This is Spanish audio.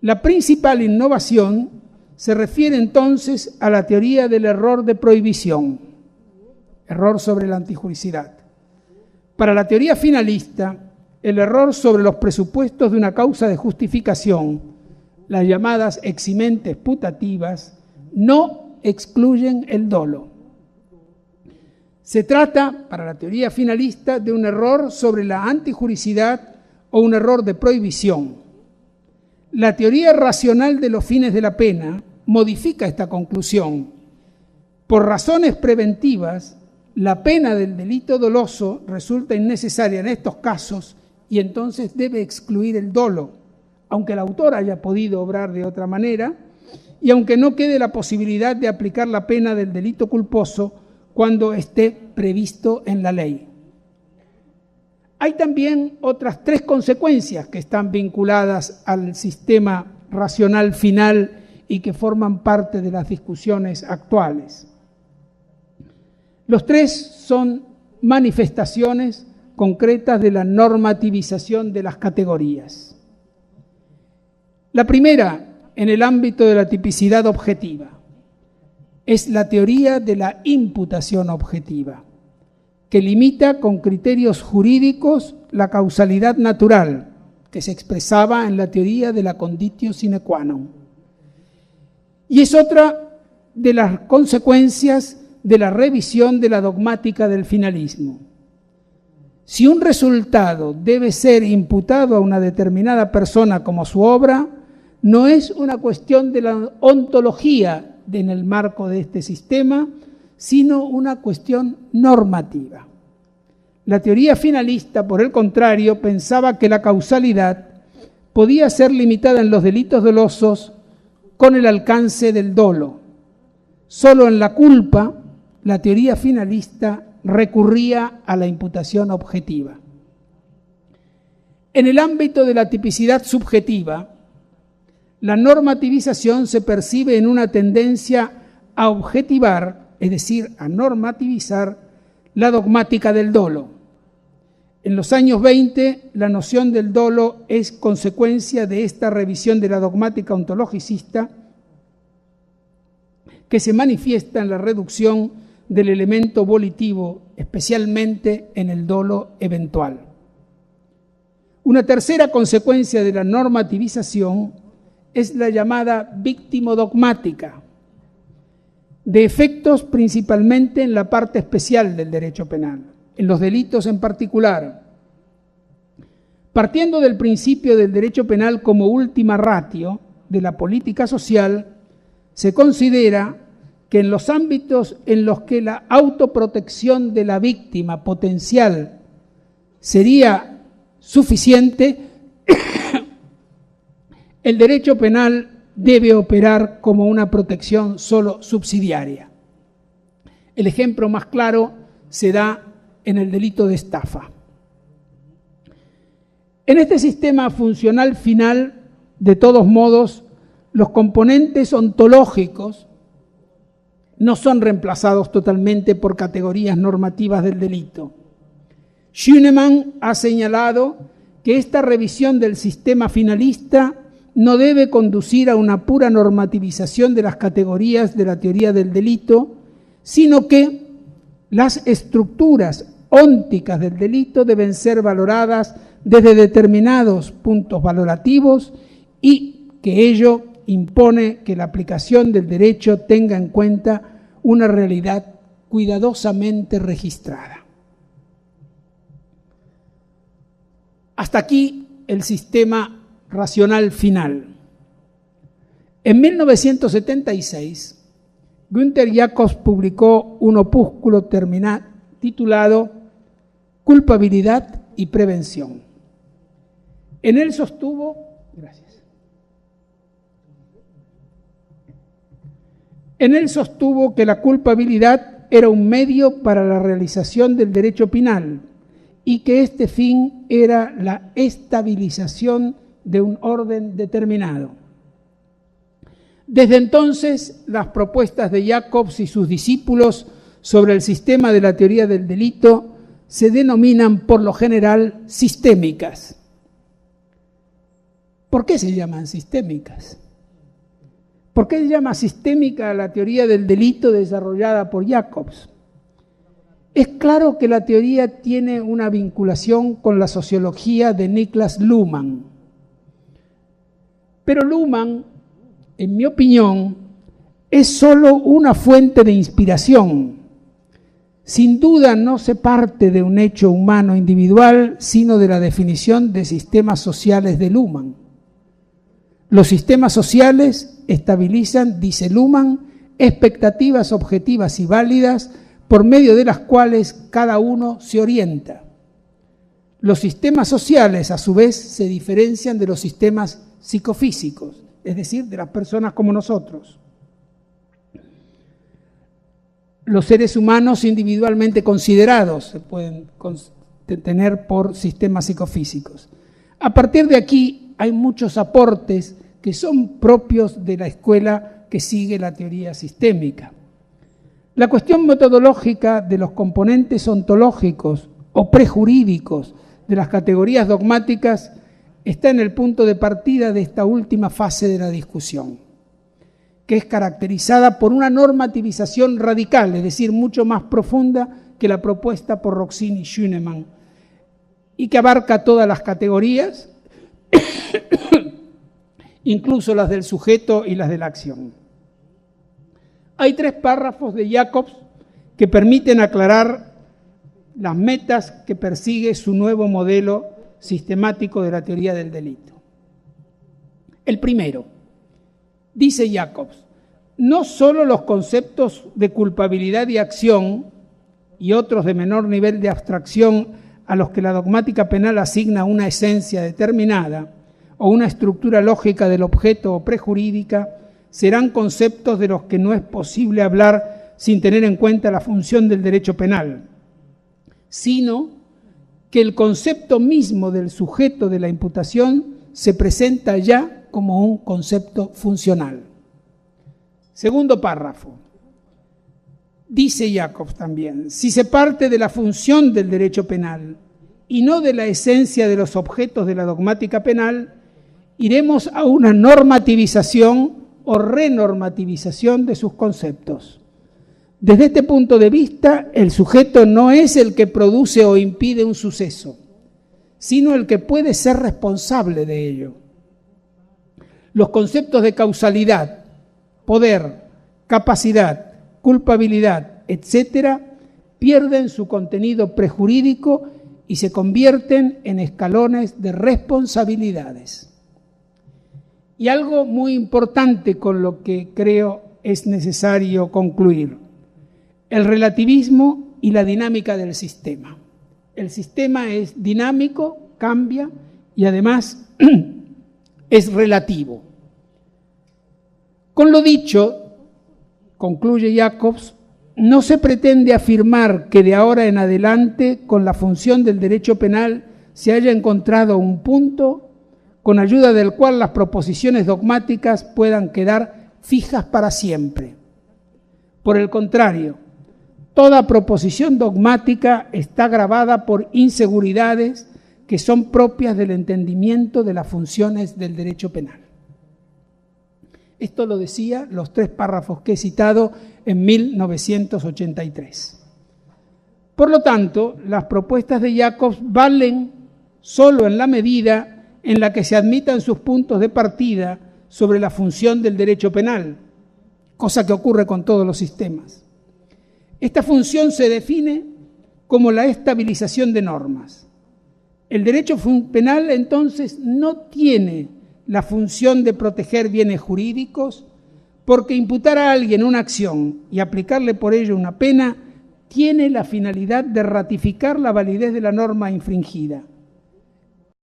La principal innovación se refiere entonces a la teoría del error de prohibición, error sobre la antijuricidad. Para la teoría finalista, el error sobre los presupuestos de una causa de justificación, las llamadas eximentes putativas, no excluyen el dolo. Se trata, para la teoría finalista, de un error sobre la antijuricidad o un error de prohibición. La teoría racional de los fines de la pena modifica esta conclusión. Por razones preventivas, la pena del delito doloso resulta innecesaria en estos casos y entonces debe excluir el dolo, aunque el autor haya podido obrar de otra manera y aunque no quede la posibilidad de aplicar la pena del delito culposo cuando esté previsto en la ley. Hay también otras 3 consecuencias que están vinculadas al sistema racional final y que forman parte de las discusiones actuales. Los 3 son manifestaciones concretas de la normativización de las categorías. La primera, en el ámbito de la tipicidad objetiva, es la teoría de la imputación objetiva, que limita con criterios jurídicos la causalidad natural, que se expresaba en la teoría de la conditio sine qua non. Y es otra de las consecuencias de la revisión de la dogmática del finalismo. Si un resultado debe ser imputado a una determinada persona como su obra, no es una cuestión de la ontología en el marco de este sistema, sino una cuestión normativa. La teoría finalista, por el contrario, pensaba que la causalidad podía ser limitada en los delitos dolosos con el alcance del dolo. Solo en la culpa, la teoría finalista recurría a la imputación objetiva. En el ámbito de la tipicidad subjetiva, la normativización se percibe en una tendencia a objetivar, es decir, a normativizar la dogmática del dolo. En los años 20, la noción del dolo es consecuencia de esta revisión de la dogmática ontologicista que se manifiesta en la reducción del elemento volitivo, especialmente en el dolo eventual. Una tercera consecuencia de la normativización es la llamada víctimo-dogmática, de efectos principalmente en la parte especial del derecho penal, en los delitos en particular. Partiendo del principio del derecho penal como última ratio de la política social, se considera que en los ámbitos en los que la autoprotección de la víctima potencial sería suficiente, el derecho penal debe operar como una protección solo subsidiaria. El ejemplo más claro se da en el delito de estafa. En este sistema funcional final, de todos modos, los componentes ontológicos no son reemplazados totalmente por categorías normativas del delito. Schünemann ha señalado que esta revisión del sistema finalista no debe conducir a una pura normativización de las categorías de la teoría del delito, sino que las estructuras ónticas del delito deben ser valoradas desde determinados puntos valorativos y que ello impone que la aplicación del derecho tenga en cuenta una realidad cuidadosamente registrada. Hasta aquí el sistema racional final. En 1976, Günther Jacobs publicó un opúsculo titulado Culpabilidad y Prevención. En él sostuvo, que la culpabilidad era un medio para la realización del derecho penal y que este fin era la estabilización de un orden determinado. Desde entonces, las propuestas de Jacobs y sus discípulos sobre el sistema de la teoría del delito se denominan por lo general sistémicas. ¿Por qué se llaman sistémicas? ¿Por qué se llama sistémica a la teoría del delito desarrollada por Jacobs? Es claro que la teoría tiene una vinculación con la sociología de Niklas Luhmann. Pero Luhmann, en mi opinión, es solo una fuente de inspiración. Sin duda no se parte de un hecho humano individual, sino de la definición de sistemas sociales de Luhmann. Los sistemas sociales estabilizan, dice Luhmann, expectativas objetivas y válidas por medio de las cuales cada uno se orienta. Los sistemas sociales, a su vez, se diferencian de los sistemas psicofísicos, es decir, de las personas como nosotros. Los seres humanos individualmente considerados se pueden tener por sistemas psicofísicos. A partir de aquí hay muchos aportes que son propios de la escuela que sigue la teoría sistémica. La cuestión metodológica de los componentes ontológicos o prejurídicos de las categorías dogmáticas está en el punto de partida de esta última fase de la discusión, que es caracterizada por una normativización radical, es decir, mucho más profunda que la propuesta por Roxin y Schünemann, y que abarca todas las categorías, incluso las del sujeto y las de la acción. Hay 3 párrafos de Jacobs que permiten aclarar las metas que persigue su nuevo modelo sistemático de la teoría del delito. El primero, dice Jacobs, no solo los conceptos de culpabilidad y acción y otros de menor nivel de abstracción a los que la dogmática penal asigna una esencia determinada o una estructura lógica del objeto o prejurídica, serán conceptos de los que no es posible hablar sin tener en cuenta la función del derecho penal, sino que el concepto mismo del sujeto de la imputación se presenta ya como un concepto funcional. Segundo párrafo. Dice Jacobs también, si se parte de la función del derecho penal y no de la esencia de los objetos de la dogmática penal, iremos a una normativización o renormativización de sus conceptos. Desde este punto de vista, el sujeto no es el que produce o impide un suceso, sino el que puede ser responsable de ello. Los conceptos de causalidad, poder, capacidad, culpabilidad, etc., pierden su contenido prejurídico y se convierten en escalones de responsabilidades. Y algo muy importante con lo que creo es necesario concluir: el relativismo y la dinámica del sistema. El sistema es dinámico, cambia y además es relativo. Con lo dicho, concluye Jacobs, no se pretende afirmar que de ahora en adelante, con la función del derecho penal, se haya encontrado un punto con ayuda del cual las proposiciones dogmáticas puedan quedar fijas para siempre. Por el contrario, toda proposición dogmática está gravada por inseguridades que son propias del entendimiento de las funciones del derecho penal. Esto lo decía los 3 párrafos que he citado en 1983. Por lo tanto, las propuestas de Jacobs valen solo en la medida en la que se admitan sus puntos de partida sobre la función del derecho penal, cosa que ocurre con todos los sistemas. Esta función se define como la estabilización de normas. El derecho penal, entonces, no tiene la función de proteger bienes jurídicos, porque imputar a alguien una acción y aplicarle por ello una pena tiene la finalidad de ratificar la validez de la norma infringida.